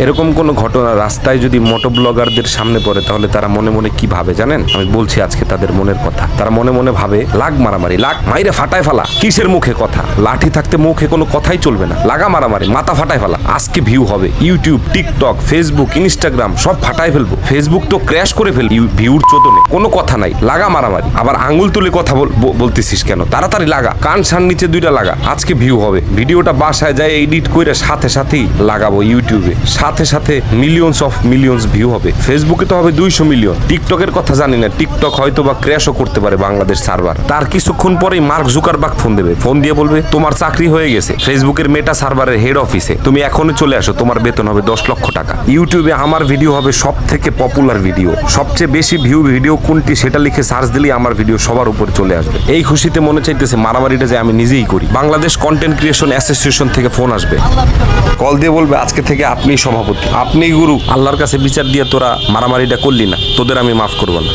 এরকম কোনো ঘটনা রাস্তায় যদি মোটো ব্লগারদের সামনে পড়ে তাহলে তারা মনে মনে কি ভাবে জানেন? আমি বলছি আজকে তাদের মনের কথা। তারা মনে মনে ভাবে লাগ মারামারি, লাগ মাইরে ফাটায় ফেলা। কিসের মুখে কথা? লাঠি থাকতে মুখে কোনো কথাই চলবে না। লাগা মারামারি, মাথা ফাটায় ফেলা। আজকে ভিউ হবে, ইউটিউব, টিকটক, ফেসবুক, ইনস্টাগ্রাম সব ফাটায় ফেলবো। ফেসবুক তো ক্র্যাশ করে ফেলবো ভিউর চোদনে। কোনো কথা নাই, লাগা মারামারি। আবার আঙুল তুলে কথা বলতেছিস কেন? তাড়াতাড়ি লাগা, কান সান নিচে দুইটা লাগা। আজকে ভিউ হবে। ভিডিওটা বাসায় যায় এডিট করে সাথে সাথেই লাগাবো ইউটিউবে, সাথে সাথে মিলিয়ন্স ভিউ হবে। ফেসবুকে তো হবে 200 মিলিয়ন। টিকটকের কথা জানি না, টিকটক হয়তো বা ক্র্যাশও করতে পারে বাংলাদেশ সার্ভার। তার কিছুক্ষণ পরেই মার্ক জুকারবার্গ ফোন দেবে, ফোন দিয়ে বলবে তোমার চাকরি হয়ে গেছে ফেসবুকের মেটা সার্ভারের হেড অফিসে, তুমি এখনই চলে আসো, তোমার বেতন হবে 10 লক্ষ টাকা। ইউটিউবে আমার ভিডিও হবে সব থেকে পপুলার ভিডিও, সবচেয়ে বেশি ভিউ ভিডিও কোনটি সেটা লিখে সার্চ দিলেই আমার ভিডিও সবার উপরে চলে আসবে। এই খুশিতে মনে চাইতেছে মারামারিটা যে আমি নিজেই করি। বাংলাদেশ কন্টেন্ট ক্রিয়েশন অ্যাসোসিয়েশন থেকে ফোন আসবে, কল দিয়ে বলবে আজকে থেকে আপনি সভাপতি, আপনি গুরু। আল্লাহর কাছে বিচার দিয়ে তোরা মারামারিটা করলি না, তোদের আমি মাফ করবো না।